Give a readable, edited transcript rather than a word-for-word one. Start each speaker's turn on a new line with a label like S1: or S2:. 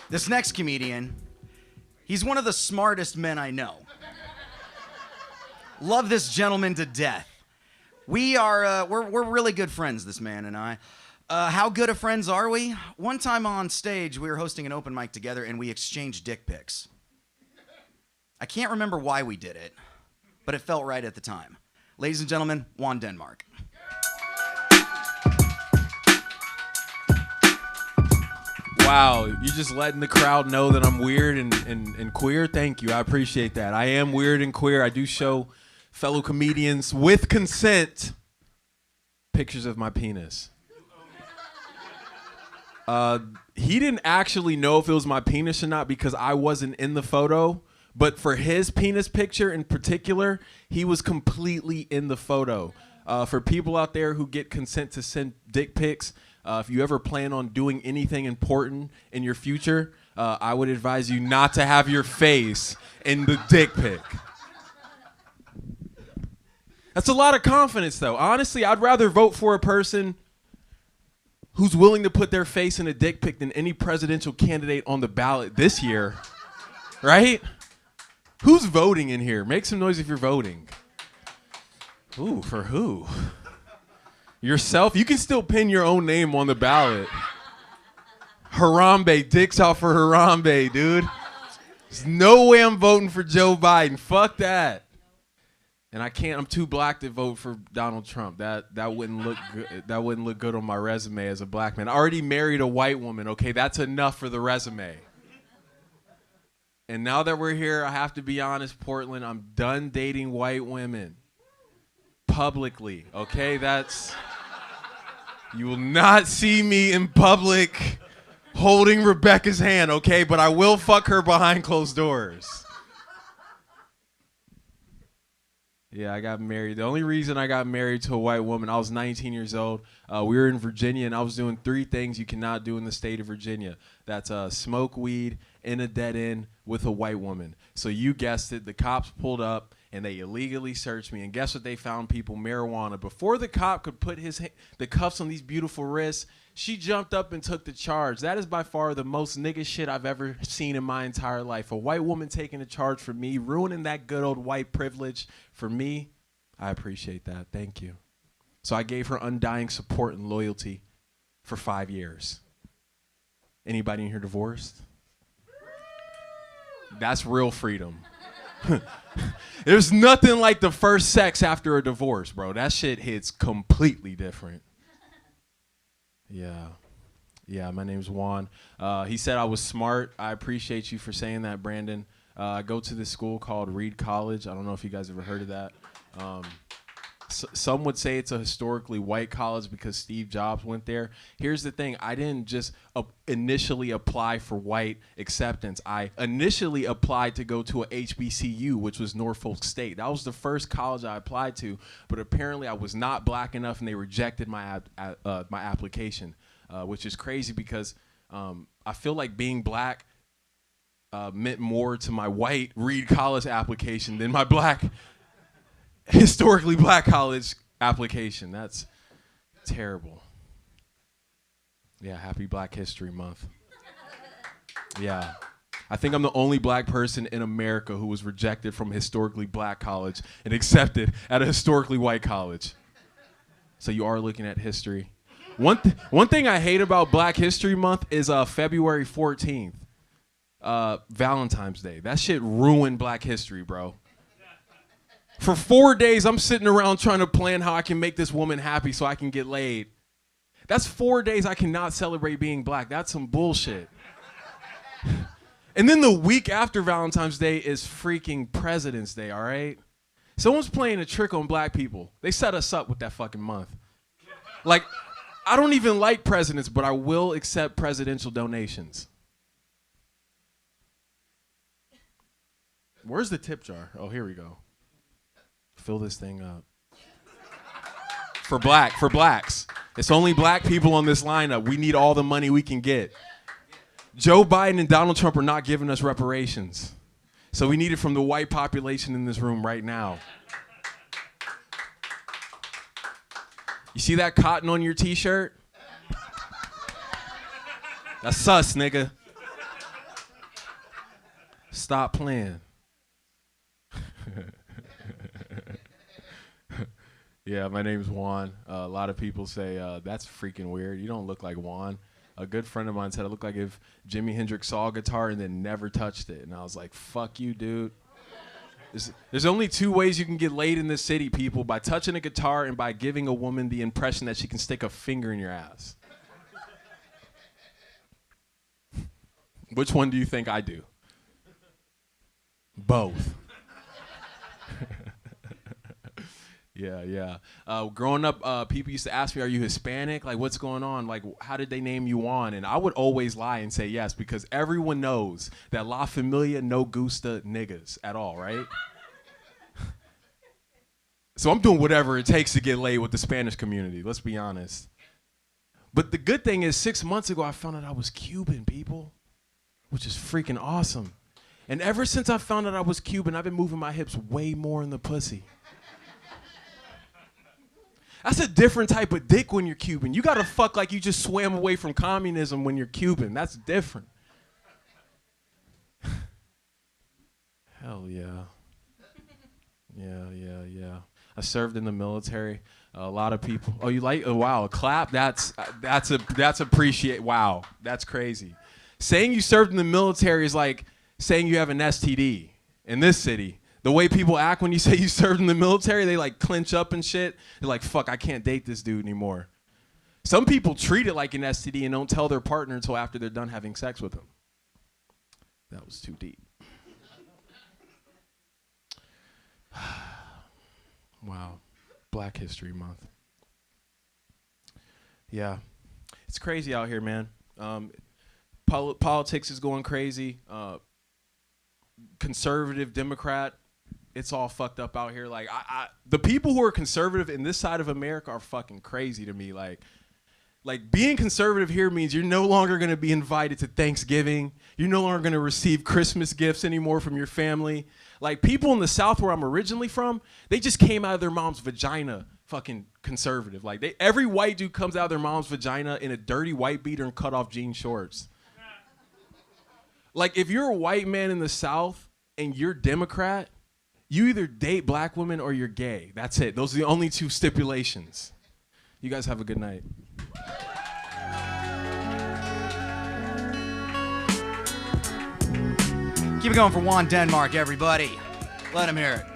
S1: This next comedian, he's one of the smartest men I know. Love this gentleman to death. We're really good friends, this man and I. How good of friends are we? One time on stage, we were hosting an open mic together and we exchanged dick pics. I can't remember why we did it, but it felt right at the time. Ladies and gentlemen, Juan Denmark.
S2: Wow, you just letting the crowd know that I'm weird and queer? Thank you, I appreciate that. I am weird and queer. I do show fellow comedians, with consent, pictures of my penis. He didn't actually know if it was my penis or not because I wasn't in the photo, but for his penis picture in particular, he was completely in the photo. For people out there who get consent to send dick pics, if you ever plan on doing anything important in your future, I would advise you not to have your face in the dick pic. That's a lot of confidence, though. Honestly, I'd rather vote for a person who's willing to put their face in a dick pic than any presidential candidate on the ballot this year, right? Who's voting in here? Make some noise if you're voting. Ooh, for who? Yourself? You can still pin your own name on the ballot. Harambe, dicks out for Harambe, dude. There's no way I'm voting for Joe Biden. Fuck that. And I can't. I'm too black to vote for Donald Trump. That wouldn't look good. That wouldn't look good on my resume as a black man. I already married a white woman. Okay, that's enough for the resume. And now that we're here, I have to be honest, Portland. I'm done dating white women publicly. Okay, that's. You will not see me in public holding Rebecca's hand. Okay, but I will fuck her behind closed doors. Yeah, I got married. The only reason I got married to a white woman, I was 19 years old. We were in Virginia, and I was doing 3 things you cannot do in the state of Virginia. That's smoke weed in a dead end with a white woman. So you guessed it. The cops pulled up, and they illegally searched me. And guess what they found, people? Marijuana. Before the cop could put the cuffs on these beautiful wrists, she jumped up and took the charge. That is by far the most nigga shit I've ever seen in my entire life. A white woman taking a charge for me, ruining that good old white privilege for me. I appreciate that. Thank you. So I gave her undying support and loyalty for 5 years. Anybody in here divorced? That's real freedom. There's nothing like the first sex after a divorce, bro. That shit hits completely different. Yeah, my name's Juan. He said I was smart. I appreciate you for saying that, Brandon. I go to this school called Reed College. I don't know if you guys ever heard of that. Some would say it's a historically white college because Steve Jobs went there. Here's the thing. I didn't just initially apply for white acceptance. I initially applied to go to a HBCU, which was Norfolk State. That was the first college I applied to, but apparently I was not black enough and they rejected my application, which is crazy because I feel like being black meant more to my white Reed College application than my black historically black college application. That's terrible. Yeah, happy Black History Month. Yeah. I think I'm the only black person in America who was rejected from a historically black college and accepted at a historically white college. So you are looking at history. One thing I hate about Black History Month is February 14th, Valentine's Day. That shit ruined black history, bro. For 4 days, I'm sitting around trying to plan how I can make this woman happy so I can get laid. That's 4 days I cannot celebrate being black. That's some bullshit. And then the week after Valentine's Day is freaking President's Day, all right? Someone's playing a trick on black people. They set us up with that fucking month. Like, I don't even like presidents, but I will accept presidential donations. Where's the tip jar? Oh, here we go. Fill this thing up. For blacks. It's only black people on this lineup. We need all the money we can get. Joe Biden and Donald Trump are not giving us reparations. So we need it from the white population in this room right now. You see that cotton on your t-shirt? That's sus, nigga. Stop playing. Yeah, my name's Juan. A lot of people say, that's freaking weird. You don't look like Juan. A good friend of mine said I look like if Jimi Hendrix saw a guitar and then never touched it. And I was like, fuck you, dude. There's only two ways you can get laid in this city, people: by touching a guitar and by giving a woman the impression that she can stick a finger in your ass. Which one do you think I do? Both. Yeah. Growing up, people used to ask me, are you Hispanic? Like, what's going on? Like, how did they name you Juan? And I would always lie and say yes, because everyone knows that La Familia no gusta niggas at all, right? So I'm doing whatever it takes to get laid with the Spanish community, let's be honest. But the good thing is 6 months ago, I found out I was Cuban, people, which is freaking awesome. And ever since I found out I was Cuban, I've been moving my hips way more in the pussy. That's a different type of dick when you're Cuban. You gotta fuck like you just swam away from communism when you're Cuban. That's different. Hell yeah. Yeah. I served in the military. A lot of people. Oh, you like? Oh, wow. A clap. That's appreciate. Wow. That's crazy. Saying you served in the military is like saying you have an STD in this city. The way people act when you say you served in the military, they like clinch up and shit. They're like, fuck, I can't date this dude anymore. Some people treat it like an STD and don't tell their partner until after they're done having sex with them. That was too deep. Wow. Black History Month. Yeah. It's crazy out here, man. Politics is going crazy. Conservative, Democrat, it's all fucked up out here. Like, the people who are conservative in this side of America are fucking crazy to me. Like being conservative here means you're no longer going to be invited to Thanksgiving. You're no longer going to receive Christmas gifts anymore from your family. Like, people in the South where I'm originally from, they just came out of their mom's vagina fucking conservative. Like, every white dude comes out of their mom's vagina in a dirty white beater and cut off jean shorts. Like, if you're a white man in the South and you're Democrat, you either date black women or you're gay. That's it. Those are the only two stipulations. You guys have a good night.
S1: Keep it going for Juan Denmark, everybody. Let him hear it.